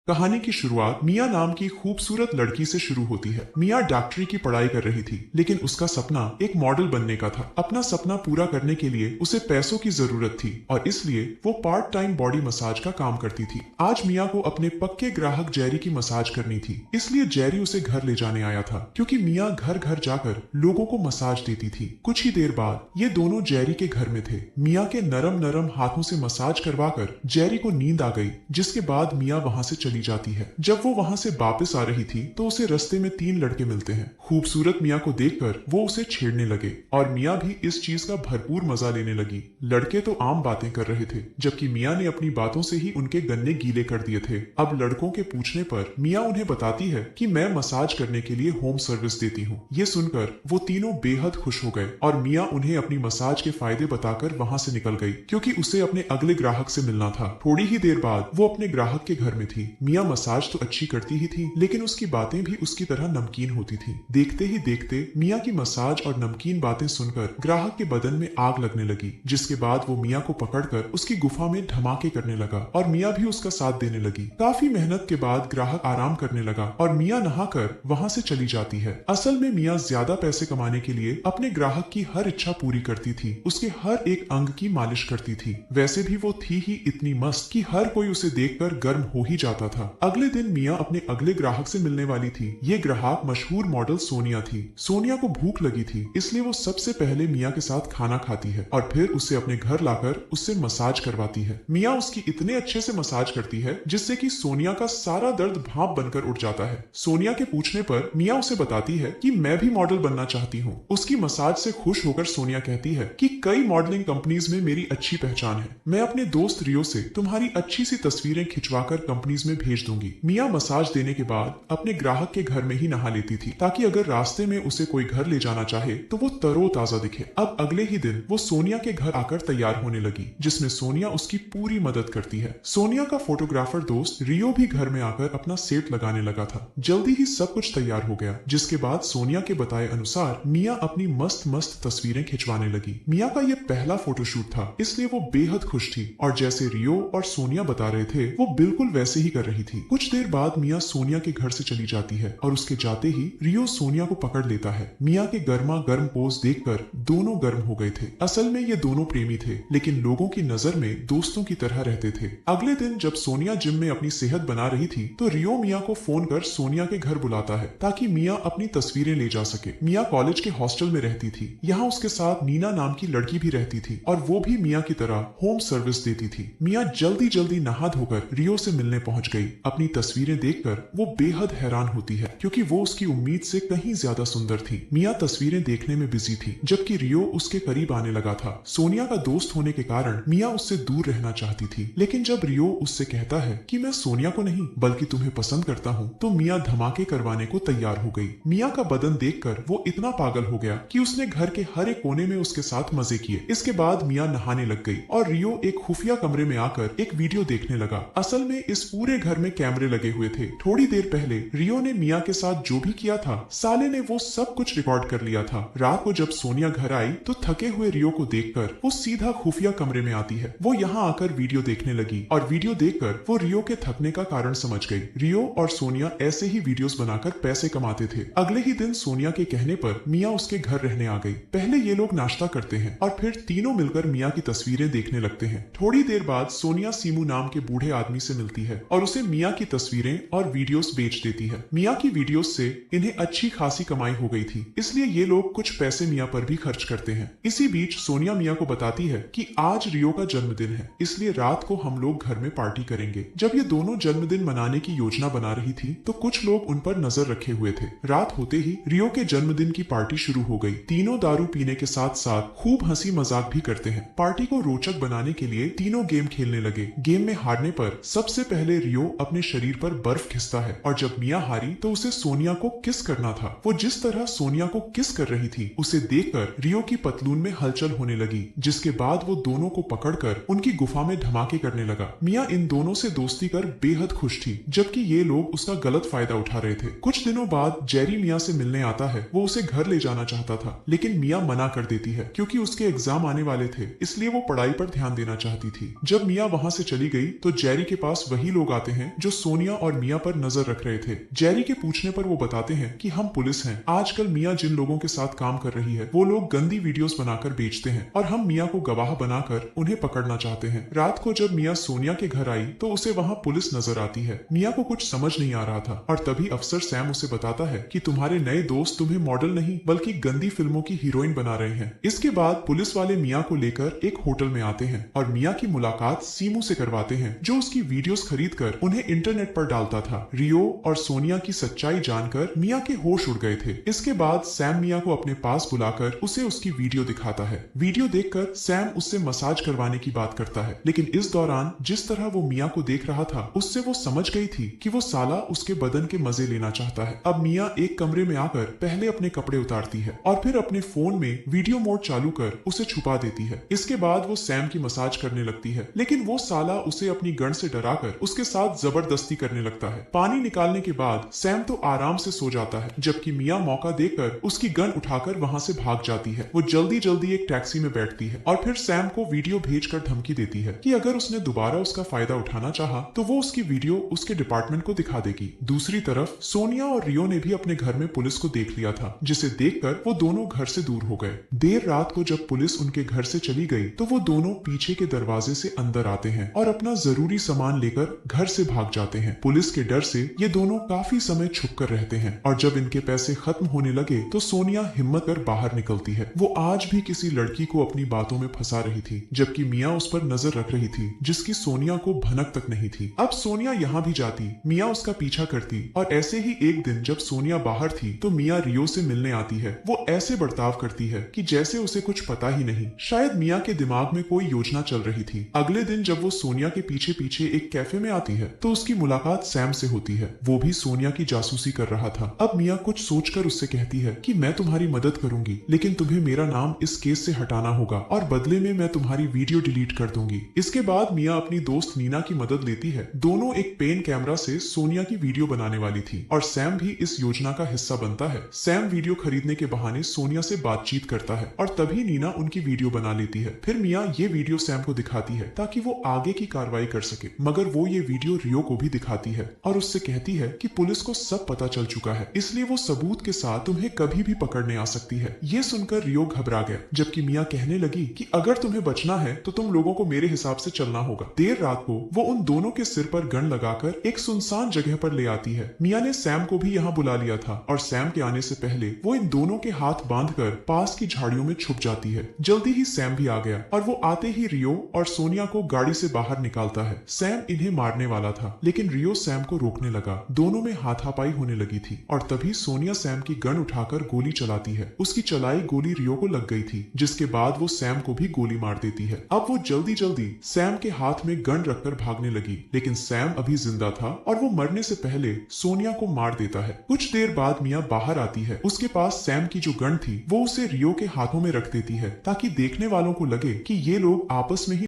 कहानी की शुरुआत मिया नाम की खूबसूरत लड़की से शुरू होती है। मिया डॉक्टरी की पढ़ाई कर रही थी, लेकिन उसका सपना एक मॉडल बनने का था। अपना सपना पूरा करने के लिए उसे पैसों की जरूरत थी और इसलिए वो पार्ट टाइम बॉडी मसाज का काम करती थी। आज मिया को अपने पक्के ग्राहक जेरी की मसाज करनी थी, इसलिए जेरी उसे घर ले जाने आया था, क्योंकि मिया घर घर जाकर लोगों को मसाज देती थी। कुछ ही देर बाद ये दोनों जेरी के घर में थे। मिया के नरम नरम हाथों से मसाज करवाकर जेरी को नींद आ गई, जिसके बाद मिया वहां से चली जाती है। जब वो वहां से वापस आ रही थी तो उसे रास्ते में 3 लड़के मिलते हैं। खूबसूरत मिया को देखकर वो उसे छेड़ने लगे और मिया भी इस चीज का भरपूर मजा लेने लगी। लड़के तो आम बातें कर रहे थे, जबकि मिया ने अपनी बातों से ही उनके गन्ने गीले कर दिए थे। अब लड़कों के पूछने पर मिया उन्हें बताती है कि मैं मसाज करने के लिए होम सर्विस देती हूँ। ये सुनकर वो तीनों बेहद खुश हो गए और मिया उन्हें अपनी मसाज के फायदे बताकर वहां से निकल गई, क्योंकि उसे अपने अगले ग्राहक से मिलना था। थोड़ी ही देर बाद वो अपने ग्राहक के घर में थी। मिया मसाज तो अच्छी करती ही थी, लेकिन उसकी बातें भी उसकी तरह नमकीन होती थी। देखते ही देखते मिया की मसाज और नमकीन बातें सुनकर ग्राहक के बदन में आग लगने लगी, जिसके बाद वो मिया को पकड़कर उसकी गुफा में धमाके करने लगा और मिया भी उसका साथ देने लगी। काफी मेहनत के बाद ग्राहक आराम करने लगा और मिया नहाकर वहां से चली जाती है। असल में मिया ज्यादा पैसे कमाने के लिए अपने ग्राहक की हर इच्छा पूरी करती थी, उसके हर एक अंग की मालिश करती थी। वैसे भी वो थी ही इतनी मस्त कि हर कोई उसे देखकर गर्म हो ही जाता था। अगले दिन मिया अपने अगले ग्राहक से मिलने वाली थी। ये ग्राहक मशहूर मॉडल सोनिया थी। सोनिया को भूख लगी थी, इसलिए वो सबसे पहले मिया के साथ खाना खाती है और फिर उसे अपने घर लाकर उससे मसाज करवाती है। मिया उसकी इतने अच्छे से मसाज करती है जिससे कि सोनिया का सारा दर्द भाप बनकर उठ जाता है। सोनिया के पूछने पर मिया उसे बताती है कि मैं भी मॉडल बनना चाहती हूँ। उसकी मसाज से खुश होकर सोनिया कहती है कि कई मॉडलिंग कंपनीज में मेरी अच्छी पहचान है, मैं अपने दोस्त रियो से तुम्हारी अच्छी सी तस्वीरें खिंचवाकर कंपनीज में भेज दूंगी। मिया मसाज देने के बाद अपने ग्राहक के घर में ही नहा लेती थी, ताकि अगर रास्ते में उसे कोई घर ले जाना चाहे तो वो तरोताजा दिखे। अब अगले ही दिन वो सोनिया के घर आकर तैयार होने लगी, जिसमें सोनिया उसकी पूरी मदद करती है। सोनिया का फोटोग्राफर दोस्त रियो भी घर में आकर अपना सेट लगाने लगा था। जल्दी ही सब कुछ तैयार हो गया, जिसके बाद सोनिया के बताए अनुसार मिया अपनी मस्त मस्त तस्वीरें खिंचवाने लगी। मिया का यह पहला फोटोशूट था, इसलिए वो बेहद खुश थी और जैसे रियो और सोनिया बता रहे थे वो बिल्कुल वैसे ही कर रही थी। कुछ देर बाद मिया सोनिया के घर से चली जाती है और उसके जाते ही रियो सोनिया को पकड़ लेता है। मिया के गर्मा गर्म पोज देखकर दोनों गर्म हो गए थे। असल में ये दोनों प्रेमी थे, लेकिन लोगों की नजर में दोस्तों की तरह रहते थे। अगले दिन जब सोनिया जिम में अपनी सेहत बना रही थी तो रियो मिया को फोन कर सोनिया के घर बुलाता है, ताकि मिया अपनी तस्वीरें ले जा सके। मिया कॉलेज के हॉस्टल में रहती थी। यहाँ उसके साथ नीना नाम की लड़की भी रहती थी और वो भी मिया की तरह होम सर्विस देती थी। मिया जल्दी जल्दी नहा धोकर रियो से मिलने पहुंच गई। अपनी तस्वीरें देखकर वो बेहद हैरान होती है, क्योंकि वो उसकी उम्मीद से कहीं ज्यादा सुंदर थी। मिया तस्वीरें देखने में बिजी थी, जबकि रियो उसके करीब आने लगा था। सोनिया का दोस्त होने के कारण मिया उससे दूर रहना चाहती थी, लेकिन जब रियो उससे कहता है कि मैं सोनिया को नहीं बल्कि तुम्हें पसंद करता हूँ, तो मिया धमाके करवाने को तैयार हो गई। मिया का बदन देखकर वो इतना पागल हो गया कि उसने घर के हर एक कोने में उसके साथ मजे किए। इसके बाद मिया नहाने लग गई और रियो एक खुफिया कमरे में आकर एक वीडियो देखने लगा। असल में इस पूरे घर में कैमरे लगे हुए थे। थोड़ी देर पहले रियो ने मिया के साथ जो भी किया था, साले ने वो सब कुछ रिकॉर्ड कर लिया था। रात को जब सोनिया घर आई तो थके हुए रियो को देखकर वो सीधा खुफिया कमरे में आती है। वो यहाँ आकर वीडियो देखने लगी और वीडियो देखकर वो रियो के थकने का कारण समझ गई। रियो और सोनिया ऐसे ही वीडियोस बनाकर पैसे कमाते थे। अगले ही दिन सोनिया के कहने पर मिया उसके घर रहने आ गई। पहले ये लोग नाश्ता करते हैं और फिर तीनों मिलकर मिया की तस्वीरें देखने लगते हैं। थोड़ी देर बाद सोनिया सीमू नाम के बूढ़े आदमी से मिलती है और उसे मिया की तस्वीरें और वीडियोस बेच देती है। मिया की वीडियोस से इन्हें अच्छी खासी कमाई हो गई थी, इसलिए ये लोग कुछ पैसे मिया पर भी खर्च करते हैं। इसी बीच सोनिया मिया को बताती है कि आज रियो का जन्मदिन है, इसलिए रात को हम लोग घर में पार्टी करेंगे। जब ये दोनों जन्मदिन मनाने की योजना बना रही थी तो कुछ लोग उन पर नजर रखे हुए थे। रात होते ही रियो के जन्मदिन की पार्टी शुरू हो गई। तीनों दारू पीने के साथ साथ खूब हंसी मजाक भी करते हैं। पार्टी को रोचक बनाने के लिए तीनों गेम खेलने लगे। गेम में हारने पर सबसे पहले रियो अपने शरीर पर बर्फ घिसता है और जब मिया हारी तो उसे सोनिया को किस करना था। वो जिस तरह सोनिया को किस कर रही थी उसे देखकर रियो की पतलून में हलचल होने लगी, जिसके बाद वो दोनों को पकड़कर उनकी गुफा में धमाके करने लगा। मिया इन दोनों से दोस्ती कर बेहद खुश थी, जबकि ये लोग उसका गलत फायदा उठा रहे थे। कुछ दिनों बाद जेरी मिया से मिलने आता है। वो उसे घर ले जाना चाहता था, लेकिन मिया मना कर देती है, क्योंकि उसके एग्जाम आने वाले थे, इसलिए वो पढ़ाई पर ध्यान देना चाहती थी। जब मिया वहां से चली गई तो जेरी के पास वही लोग आते हैं जो सोनिया और मिया पर नजर रख रहे थे। जेरी के पूछने पर वो बताते हैं कि हम पुलिस हैं। आजकल मिया जिन लोगों के साथ काम कर रही है वो लोग गंदी वीडियोस बनाकर बेचते हैं और हम मिया को गवाह बनाकर उन्हें पकड़ना चाहते हैं। रात को जब मिया सोनिया के घर आई तो उसे वहाँ पुलिस नजर आती है। मिया को कुछ समझ नहीं आ रहा था और तभी अफसर सैम उसे बताता है कि तुम्हारे नए दोस्त तुम्हें मॉडल नहीं बल्कि गंदी फिल्मों की हीरोइन बना रहे हैं। इसके बाद पुलिस वाले मिया को लेकर एक होटल में आते हैं और मिया की मुलाकात सीमू से करवाते हैं जो उसकी वीडियोस खरीदकर उन्हें इंटरनेट पर डालता था। रियो और सोनिया की सच्चाई जानकर मिया के होश उड़ गए थे। इसके बाद सैम मिया को अपने पास बुलाकर उसे उसकी वीडियो दिखाता है। वीडियो देखकर सैम उससे मसाज करवाने की बात करता है, लेकिन इस दौरान जिस तरह वो मिया को देख रहा था उससे वो समझ गई थी कि वो साला उसके बदन के मजे लेना चाहता है। अब मिया एक कमरे में आकर पहले अपने कपड़े उतारती है और फिर अपने फोन में वीडियो मोड चालू कर उसे छुपा देती है। इसके बाद वो सैम की मसाज करने लगती है, लेकिन वो साला उसे अपनी गन से डराकर उसके साथ जबरदस्ती करने लगता है। पानी निकालने के बाद सैम तो आराम से सो जाता है, जबकि मिया मौका देकर उसकी गन उठाकर वहां से भाग जाती है। वो जल्दी जल्दी एक टैक्सी में बैठती है और फिर सैम को वीडियो भेजकर धमकी देती है कि अगर उसने दोबारा उसका फायदा उठाना चाहा तो वो उसकी वीडियो उसके डिपार्टमेंट को दिखा देगी। दूसरी तरफ सोनिया और रियो ने भी अपने घर में पुलिस को देख लिया था, जिसे देखकर वो दोनों घर से दूर हो गए। देर रात को जब पुलिस उनके घर से चली गई तो वो दोनों पीछे के दरवाजे से अंदर आते हैं और अपना जरूरी सामान लेकर घर से भाग जाते हैं। पुलिस के डर से ये दोनों काफी समय छुप कर रहते हैं और जब इनके पैसे खत्म होने लगे तो सोनिया हिम्मत कर बाहर निकलती है। वो आज भी किसी लड़की को अपनी बातों में फंसा रही थी, जबकि मिया उस पर नजर रख रही थी जिसकी सोनिया को भनक तक नहीं थी। अब सोनिया यहाँ भी जाती, मिया उसका पीछा करती और ऐसे ही एक दिन जब सोनिया बाहर थी तो मिया रियो से मिलने आती है। वो ऐसे बर्ताव करती है कि जैसे उसे कुछ पता ही नहीं। शायद मिया के दिमाग में कोई योजना चल रही थी। अगले दिन जब वो सोनिया के पीछे पीछे एक कैफे में आती है तो उसकी मुलाकात सैम से होती है। वो भी सोनिया की जासूसी कर रहा था। अब मिया कुछ सोचकर उससे कहती है कि मैं तुम्हारी मदद करूंगी, लेकिन तुम्हें मेरा नाम इस केस से हटाना होगा और बदले में मैं तुम्हारी वीडियो डिलीट कर दूंगी। इसके बाद मिया अपनी दोस्त नीना की मदद लेती है। दोनों एक पेन कैमरा से सोनिया की वीडियो बनाने वाली थी और सैम भी इस योजना का हिस्सा बनता है। सैम वीडियो खरीदने के बहाने सोनिया से बातचीत करता है और तभी नीना उनकी वीडियो बना लेती है। फिर मिया ये वीडियो सैम को दिखाती है ताकि वो आगे की कार्रवाई कर सके, मगर वो ये वीडियो रियो को भी दिखाती है और उससे कहती है कि पुलिस को सब पता चल चुका है, इसलिए वो सबूत के साथ तुम्हें कभी भी पकड़ने आ सकती है। ये सुनकर रियो घबरा गया, जबकि मिया कहने लगी कि अगर तुम्हें बचना है तो तुम लोगों को मेरे हिसाब से चलना होगा। देर रात को वो उन दोनों के सिर पर गन लगाकर एक सुनसान जगह पर ले आती है। मिया ने सैम को भी यहाँ बुला लिया था और सैम के आने से पहले वो इन दोनों के हाथ बांधकर पास की झाड़ियों में छुप जाती है। जल्दी ही सैम भी आ गया और वो आते ही रियो और सोनिया को गाड़ी से बाहर निकालता है। सैम इन्हें मारने वाला था, लेकिन रियो सैम को रोकने लगा। दोनों में हाथापाई होने लगी थी और तभी सोनिया सैम की गन उठाकर गोली चलाती है। उसकी चलाई गोली रियो को लग गई थी, जिसके बाद वो सैम को भी गोली मार देती है। अब वो जल्दी जल्दी सैम के हाथ में गन रखकर भागने लगी, लेकिन सैम अभी जिंदा था और वो मरने से पहले सोनिया को मार देता है। कुछ देर बाद मिया बाहर आती है। उसके पास सैम की जो गन थी वो उसे रियो के हाथों में रख देती है ताकि देखने वालों को लगे कि ये लोग आपस में ही